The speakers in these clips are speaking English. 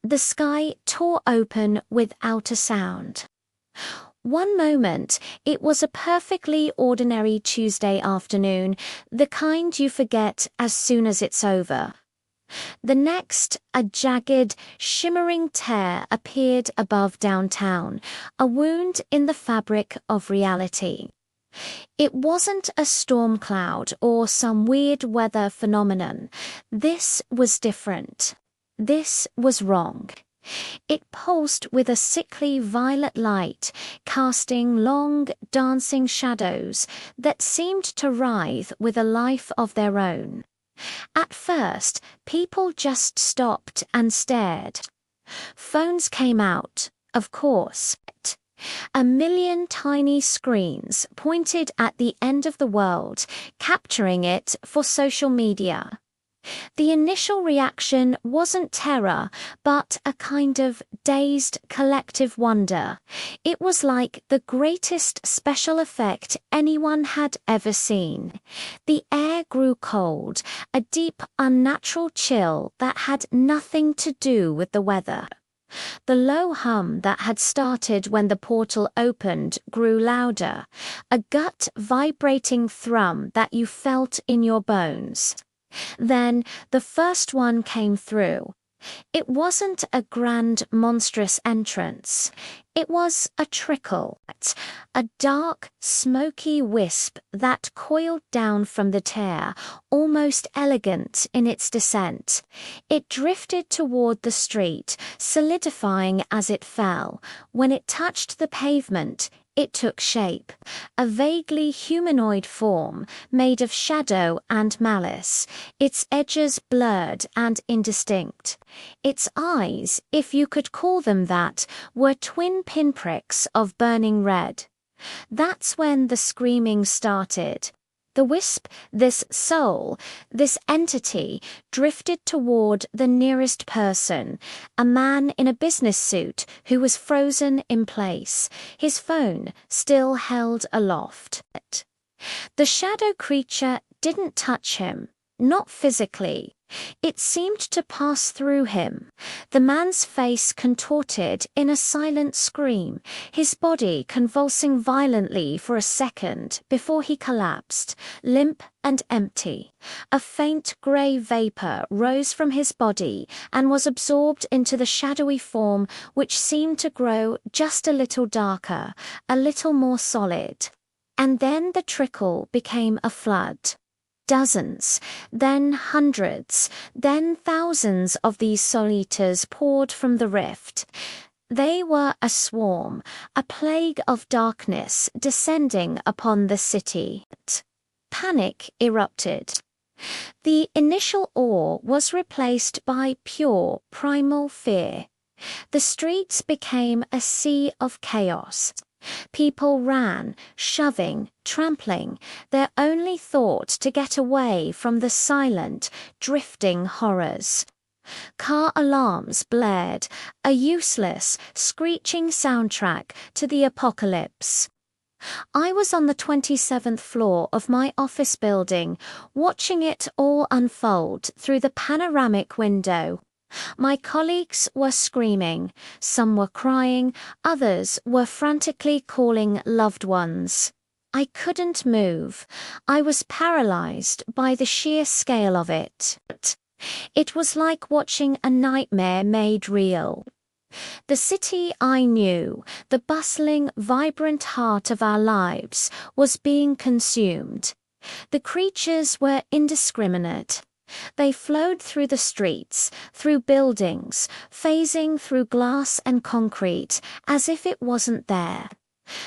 The sky tore open without a sound. One moment, it was a perfectly ordinary Tuesday afternoon, the kind you forget as soon as it's over. The next, a jagged, shimmering tear appeared above downtown, a wound in the fabric of reality. It wasn't a storm cloud or some weird weather phenomenon. This was different. This was wrong. It pulsed with a sickly violet light, casting long, dancing shadows that seemed to writhe with a life of their own. At first, people just stopped and stared. Phones came out, of course. A million tiny screens pointed at the end of the world, capturing it for social media. The initial reaction wasn't terror, but a kind of dazed collective wonder. It was like the greatest special effect anyone had ever seen. The air grew cold, a deep, unnatural chill that had nothing to do with the weather. The low hum that had started when the portal opened grew louder, a gut vibrating thrum that you felt in your bones. Then the first one came through. It wasn't a grand, monstrous entrance. It was a trickle, a dark, smoky wisp that coiled down from the tear, almost elegant in its descent. It drifted toward the street, solidifying as it fell. When it touched the pavement, it took shape, a vaguely humanoid form made of shadow and malice, its edges blurred and indistinct. Its eyes, if you could call them that, were twin pinpricks of burning red. That's when the screaming started. The wisp, this soul, this entity, drifted toward the nearest person, a man in a business suit who was frozen in place, his phone still held aloft. The shadow creature didn't touch him, not physically. It seemed to pass through him. The man's face contorted in a silent scream, his body convulsing violently for a second before he collapsed, limp and empty. A faint grey vapour rose from his body and was absorbed into the shadowy form, which seemed to grow just a little darker, a little more solid. And then the trickle became a flood. Dozens, then hundreds, then thousands of these soul-eaters poured from the rift. They were a swarm, a plague of darkness descending upon the city. Panic erupted. The initial awe was replaced by pure, primal fear. The streets became a sea of chaos. People ran, shoving, trampling, their only thought to get away from the silent, drifting horrors. Car alarms blared, a useless, screeching soundtrack to the apocalypse. I was on the 27th floor of my office building, watching it all unfold through the panoramic window. My colleagues were screaming, some were crying, others were frantically calling loved ones. I couldn't move. I was paralyzed by the sheer scale of it. It was like watching a nightmare made real. The city I knew, the bustling, vibrant heart of our lives, was being consumed. The creatures were indiscriminate. They flowed through the streets, through buildings, phasing through glass and concrete, as if it wasn't there.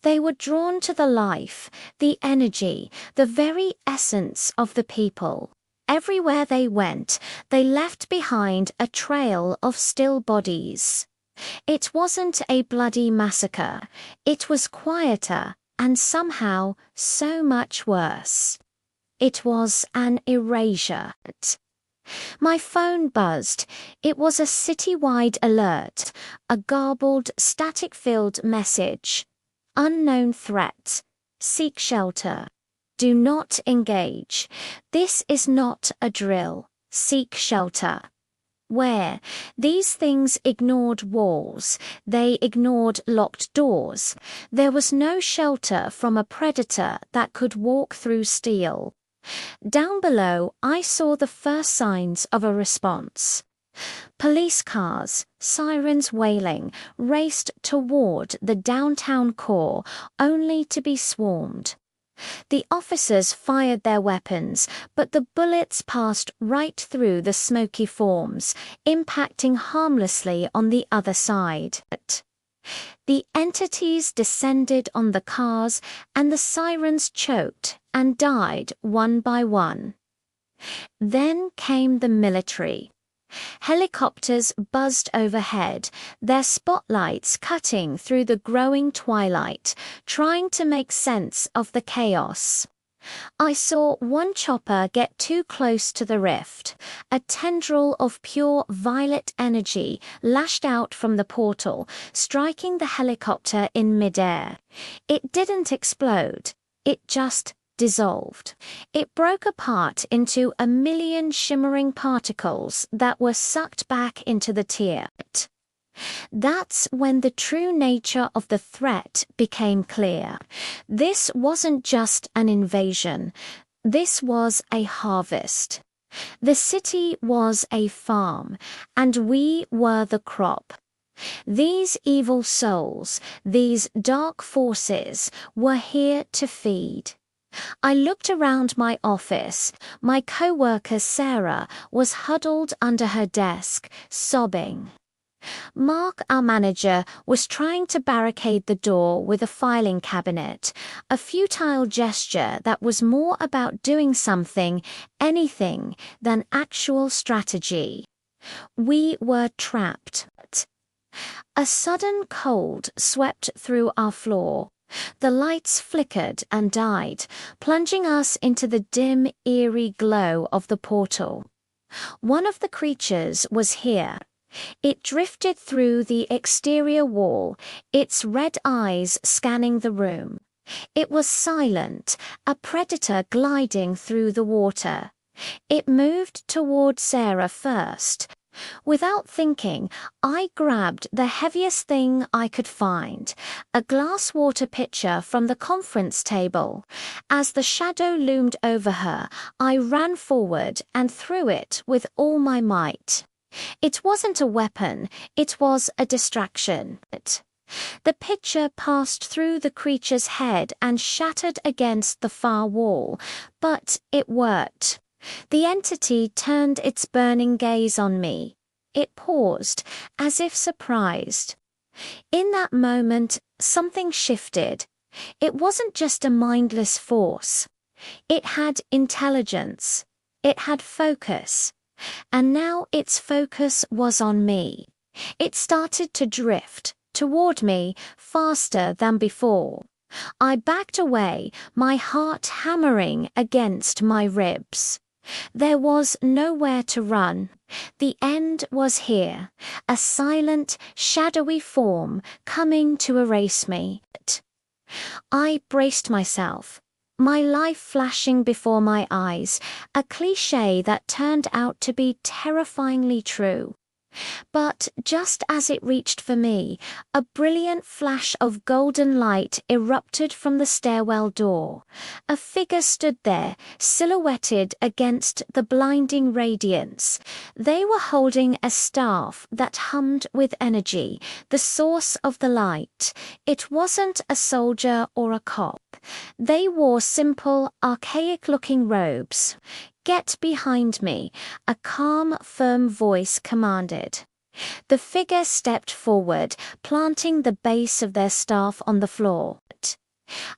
They were drawn to the life, the energy, the very essence of the people. Everywhere they went, they left behind a trail of still bodies. It wasn't a bloody massacre. It was quieter, and somehow so much worse. It was an erasure. My phone buzzed. It was a citywide alert, a garbled, static-filled message. Unknown threat. Seek shelter. Do not engage. This is not a drill. Seek shelter. Where? These things ignored walls. They ignored locked doors. There was no shelter from a predator that could walk through steel. Down below, I saw the first signs of a response. Police cars, sirens wailing, raced toward the downtown core, only to be swarmed. The officers fired their weapons, but the bullets passed right through the smoky forms, impacting harmlessly on the other side. The entities descended on the cars, and the sirens choked and died one by one. Then came the military. Helicopters buzzed overhead, their spotlights cutting through the growing twilight, trying to make sense of the chaos. I saw one chopper get too close to the rift. A tendril of pure violet energy lashed out from the portal, striking the helicopter in midair. It didn't explode. It just dissolved. It broke apart into a million shimmering particles that were sucked back into the tier. That's when the true nature of the threat became clear. This wasn't just an invasion. This was a harvest. The city was a farm, and we were the crop. These evil souls, these dark forces, were here to feed. I looked around my office. My co-worker Sarah was huddled under her desk, sobbing. Mark, our manager, was trying to barricade the door with a filing cabinet, a futile gesture that was more about doing something, anything, than actual strategy. We were trapped. A sudden cold swept through our floor. The lights flickered and died, plunging us into the dim, eerie glow of the portal. One of the creatures was here. It drifted through the exterior wall, its red eyes scanning the room. It was silent, a predator gliding through the water. It moved toward Sarah first. Without thinking, I grabbed the heaviest thing I could find, a glass water pitcher from the conference table. As the shadow loomed over her, I ran forward and threw it with all my might. It wasn't a weapon, it was a distraction. The pitcher passed through the creature's head and shattered against the far wall, but it worked. The entity turned its burning gaze on me. It paused, as if surprised. In that moment, something shifted. It wasn't just a mindless force. It had intelligence. It had focus. And now its focus was on me. It started to drift toward me faster than before. I backed away, my heart hammering against my ribs. There was nowhere to run. The end was here, a silent, shadowy form coming to erase me. I braced myself, my life flashing before my eyes, a cliché that turned out to be terrifyingly true. But just as it reached for me, a brilliant flash of golden light erupted from the stairwell door. A figure stood there, silhouetted against the blinding radiance. They were holding a staff that hummed with energy, the source of the light. It wasn't a soldier or a cop. They wore simple, archaic-looking robes. "Get behind me," a calm, firm voice commanded. The figure stepped forward, planting the base of their staff on the floor.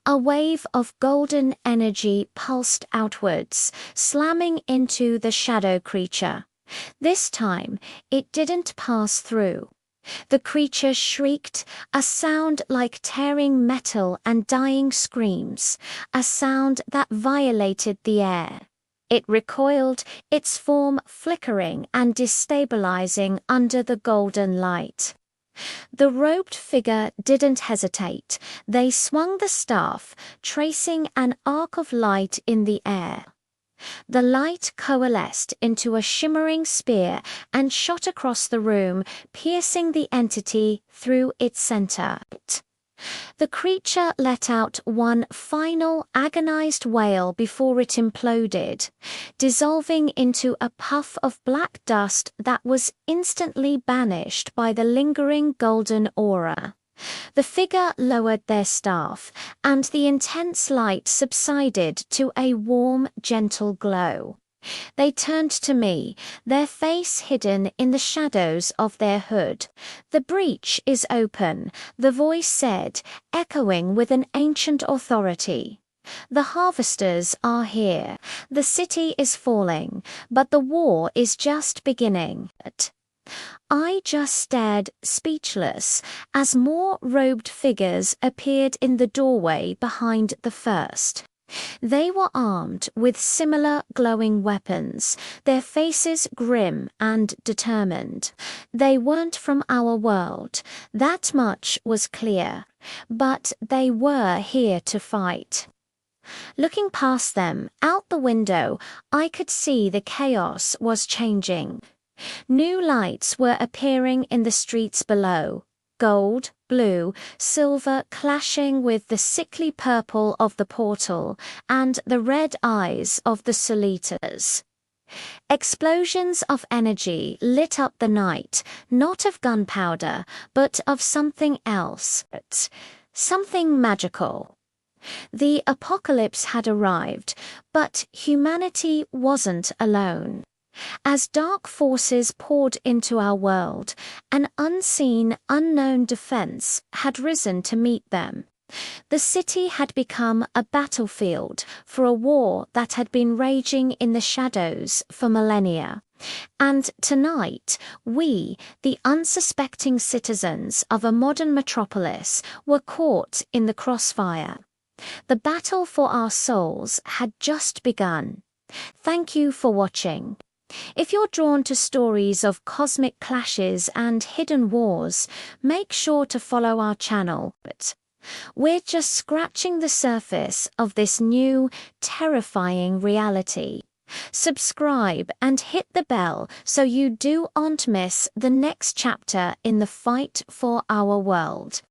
A wave of golden energy pulsed outwards, slamming into the shadow creature. This time, it didn't pass through. The creature shrieked, a sound like tearing metal and dying screams, a sound that violated the air. It recoiled, its form flickering and destabilizing under the golden light. The robed figure didn't hesitate. They swung the staff, tracing an arc of light in the air. The light coalesced into a shimmering spear and shot across the room, piercing the entity through its center. The creature let out one final agonized wail before it imploded, dissolving into a puff of black dust that was instantly banished by the lingering golden aura. The figure lowered their staff, and the intense light subsided to a warm, gentle glow. They turned to me, their face hidden in the shadows of their hood. "The breach is open," the voice said, echoing with an ancient authority. "The harvesters are here. The city is falling, but the war is just beginning." I just stared, speechless, as more robed figures appeared in the doorway behind the first. They were armed with similar glowing weapons, their faces grim and determined. They weren't from our world, that much was clear, but they were here to fight. Looking past them, out the window, I could see the chaos was changing. New lights were appearing in the streets below. Gold, blue, silver clashing with the sickly purple of the portal and the red eyes of the Solitas. Explosions of energy lit up the night, not of gunpowder, but of something else. Something magical. The apocalypse had arrived, but humanity wasn't alone. As dark forces poured into our world, an unseen, unknown defense had risen to meet them. The city had become a battlefield for a war that had been raging in the shadows for millennia. And tonight, we, the unsuspecting citizens of a modern metropolis, were caught in the crossfire. The battle for our souls had just begun. Thank you for watching. If you're drawn to stories of cosmic clashes and hidden wars, make sure to follow our channel. We're just scratching the surface of this new, terrifying reality. Subscribe and hit the bell so you don't miss the next chapter in the fight for our world.